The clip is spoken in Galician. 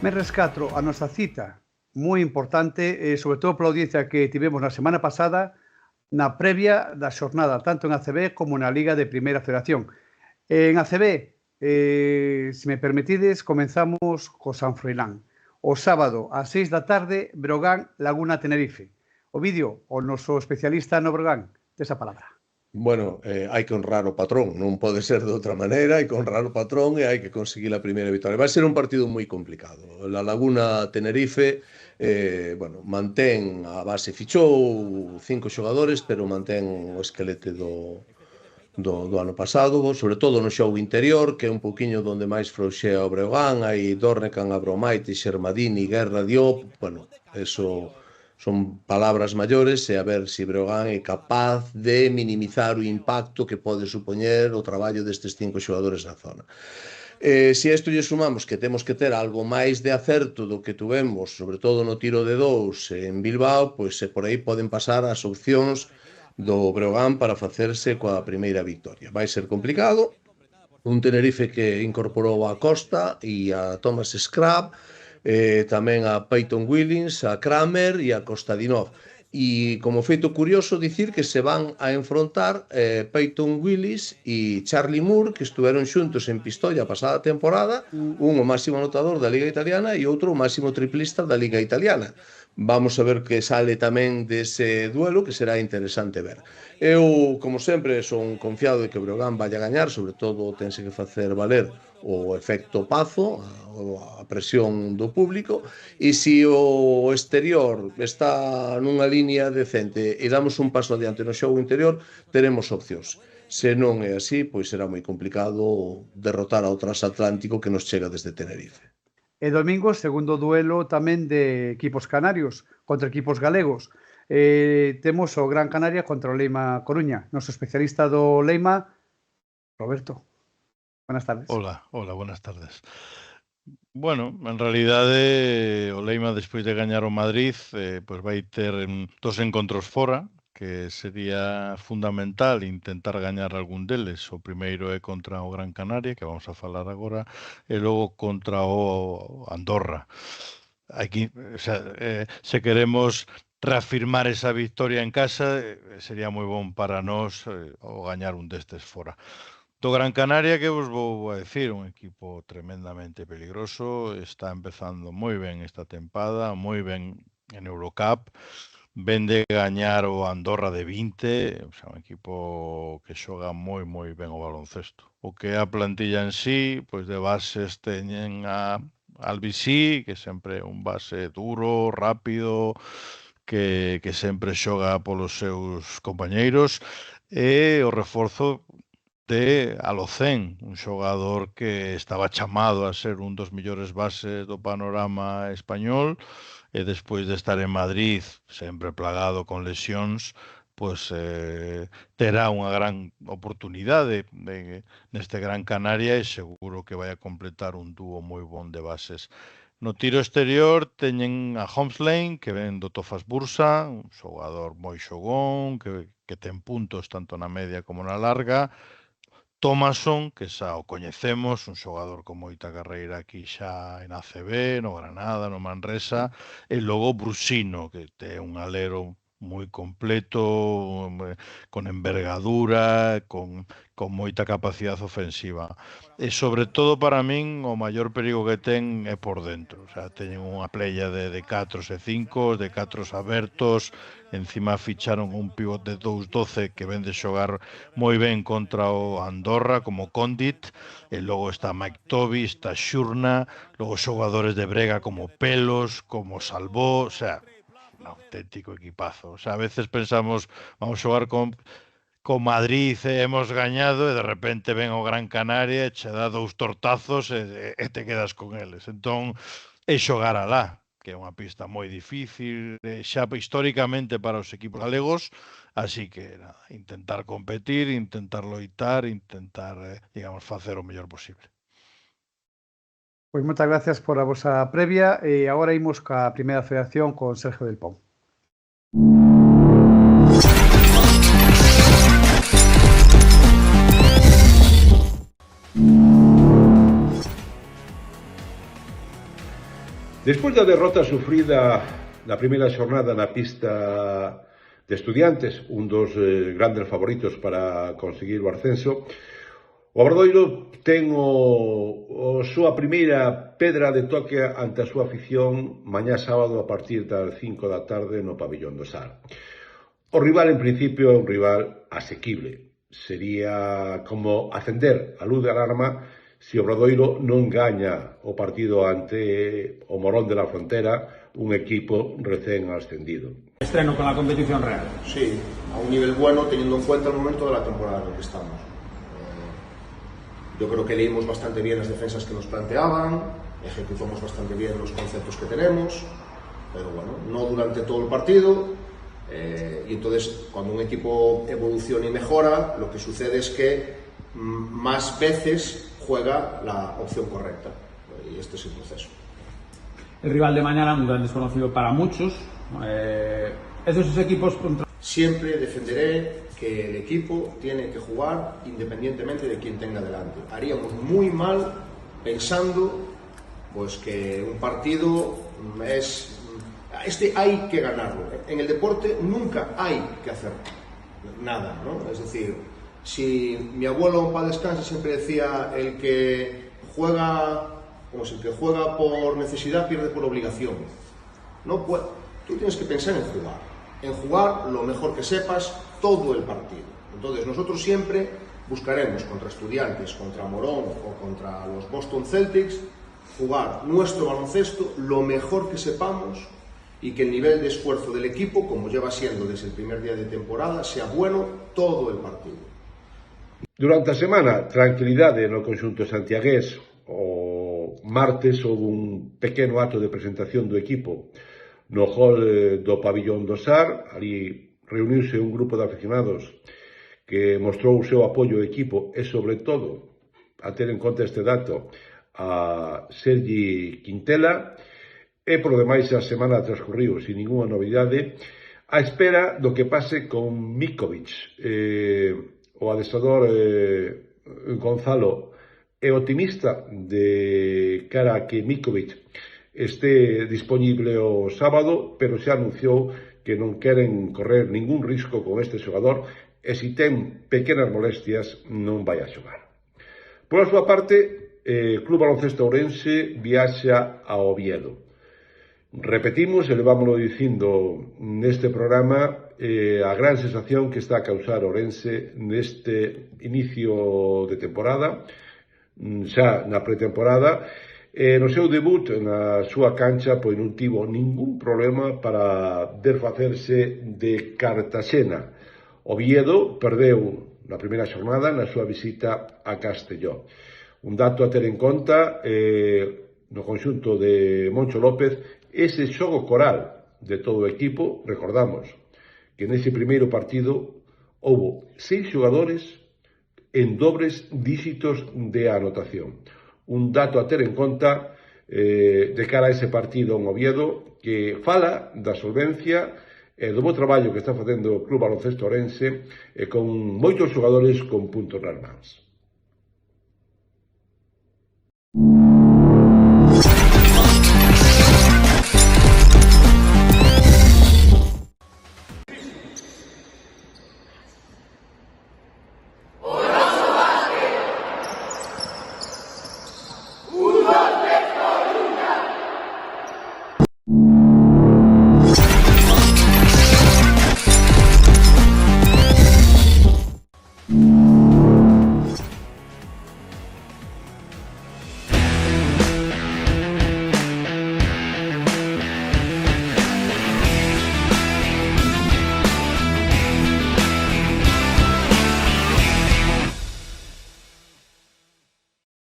Menres 4, a nosa cita, moi importante, sobre todo pola audiencia que tivemos na semana pasada, na previa da xornada, tanto en ACB como na Liga de Primeira Federación. En ACB, se me permitides, comenzamos co San Froilán. O sábado, ás 6 da tarde, Breogán, Laguna Tenerife. Ovidio, o noso especialista no Breogán, desa palabra. Bueno, hai que honrar o patrón, non pode ser de outra maneira, hai que honrar o patrón e hai que conseguir a primeira vitória. Vai ser un partido moi complicado. La Laguna Tenerife, mantén a base, fichou 5 xogadores, pero mantén o esquelete do ano pasado, sobre todo no xogo interior, que é un poquinho donde máis frouxea o Breogán, hai Dornecan, Abromait, Xermadini, Guerra, Diop, eso son palabras maiores e a ver se Breogán é capaz de minimizar o impacto que pode supoñer o traballo destes 5 xogadores na zona. Se a isto lle sumamos que temos que ter algo máis de acerto do que tuvemos, sobre todo no tiro de 2 en Bilbao, pois por aí poden pasar as opcións do Breogán para facerse coa primeira victoria. Vai ser complicado, un Tenerife que incorporou a Costa e a Thomas Scrab, tamén a Peyton Willings, a Kramer e a Kostadinov. E como feito curioso dicir que se van a enfrontar Peyton Willis e Charlie Moore, que estuveron xuntos en Pistoia a pasada temporada, un o máximo anotador da Liga Italiana e outro o máximo triplista da Liga Italiana. Vamos a ver que sale tamén dese duelo, que será interesante ver. Eu, como sempre, son confiado de que o Breogán vai a gañar, sobre todo tense que facer valer o efecto Pazo, a presión do público, e se o exterior está nunha línea decente e damos un paso adiante no xogo interior, teremos opcións. Se non é así, pois será moi complicado derrotar ao transatlántico que nos chega desde Tenerife. E domingo, segundo duelo tamén de equipos canarios contra equipos galegos. Temos o Gran Canaria contra o Leima Coruña. Noso especialista do Leima, Roberto. Buenas tardes. Hola, buenas tardes. Bueno, en realidade o Leima, despois de gañar o Madrid, pois vai ter 2 encontros fora, que sería fundamental intentar gañar algún deles. O primeiro é contra o Gran Canaria, que vamos a falar agora, e logo contra o Andorra. Aquí, se queremos reafirmar esa victoria en casa, sería moi bon para nós o gañar un destes fora. Do Gran Canaria, que vos vou a decir, un equipo tremendamente peligroso, está empezando moi ben esta tempada, moi ben en Eurocup, ven de gañar o Andorra de 20, un equipo que xoga moi ben o baloncesto. O que é a plantilla en sí, pois de bases teñen a Albisí, que sempre é un base duro, rápido, que sempre xoga polos seus compañeiros, e o reforzo de Alocén, un xogador que estaba chamado a ser un dos mellores bases do panorama español, e despois de estar en Madrid, sempre plagado con lesións, pois terá unha gran oportunidade neste Gran Canaria e seguro que vai a completar un dúo moi bon de bases. No tiro exterior teñen a Homslane, que ven do Tofas Bursa, un xogador moi xogón, que ten puntos tanto na media como na larga. Thomason, que xa o coñecemos, un xogador con moita carreira aquí xa en ACB, no Granada, no Manresa, e logo Brusino, que ten un alero moi completo, con envergadura, con moita capacidade ofensiva. E sobre todo para min o maior perigo que ten é por dentro. O sea, teñen unha playa de 4 e 5, de 4 abertos, encima ficharon un pivot de 2-12 que ven de xogar moi ben contra o Andorra como Condit, e logo está Mike Toby, está Xurna, logo xogadores de brega como Pelos, como Salvó, o sea, un auténtico equipazo. O sea, a veces pensamos, vamos a xogar con Madrid e hemos gañado, e de repente ven o Gran Canaria e che dá 2 tortazos e te quedas con eles. Entón, é xogar alá, que é unha pista moi difícil, xa históricamente para os equipos galegos, así que nada, intentar competir, intentar loitar, intentar, digamos, facer o mellor posible. Pois moitas gracias por a vosa previa e agora imos ca primeira federación con Sergio del Pon. Despois da derrota sufrida na primeira xornada na pista de Estudiantes, un dos grandes favoritos para conseguir o ascenso, o Obradoiro ten a súa primeira pedra de toque ante a súa afición mañá sábado a partir das 5 da tarde no Pabillón do Sar. O rival, en principio, é un rival asequible. Sería como acender a luz de alarma se o Obradoiro non gaña o partido ante o Morón de la Frontera, un equipo recén ascendido. Estreno con la competición real. Sí, a un nivel bueno teniendo en cuenta el momento de la temporada en el que estamos. Yo creo que leímos bastante bien las defensas que nos planteaban, ejecutamos bastante bien los conceptos que tenemos, pero bueno, no durante todo el partido. Y entonces cuando un equipo evoluciona y mejora, lo que sucede es que más veces juega la opción correcta, y este es el proceso. El rival de mañana, un gran desconocido para muchos. Esos equipos contra... Siempre defenderé que el equipo tiene que jugar independientemente de quién tenga delante. Haríamos muy mal pensando pues que un partido es... hay que ganarlo. En el deporte nunca hay que hacer nada, ¿no? Es decir, si mi abuelo, para descanse, siempre decía el que juega, como si el que juega por necesidad pierde por obligación. No puede. Tú tienes que pensar en jugar lo mejor que sepas todo el partido. Entonces nosotros siempre buscaremos contra Estudiantes, contra Morón o contra los Boston Celtics jugar nuestro baloncesto lo mejor que sepamos y que el nivel de esfuerzo del equipo, como lleva siendo desde el primer día de temporada, sea bueno todo el partido. Durante a semana, tranquilidade no conxunto santiagués. O martes houve un pequeno acto de presentación do equipo no hall do Pabillón do Sar. Ali reuniuse un grupo de aficionados que mostrou o seu apoio ao equipo e, sobre todo, a ter en conta este dato, a Sergi Quintela. E, polo demais, a semana transcurriu sin ninguna novidade, á espera do que pase con Mikovic. O adestrador Gonzalo é optimista de cara a que Mikovic este disponible o sábado, pero xa anunciou que non queren correr ningún risco con este xogador e se ten pequenas molestias non vai a xogar. Por a súa parte, Club Baloncesto Ourense viaxa a Oviedo. Repetimos, e levámoslo dicindo neste programa, a gran sensación que está a causar Ourense neste inicio de temporada, xa na pretemporada. No seu debut na súa cancha, pois non tivo ningún problema para desfacerse de Cartaxena. Oviedo perdeu na primeira xornada na súa visita a Castelló. Un dato a ter en conta no conxunto de Moncho López, ese xogo coral de todo o equipo. Recordamos que nese primeiro partido houbo 6 xogadores en dobles dígitos de anotación. Un dato a ter en conta de cara a ese partido en Oviedo, que fala da solvencia e do bo traballo que está facendo o Club Baloncesto Ourense con moitos xogadores con puntos nas mans.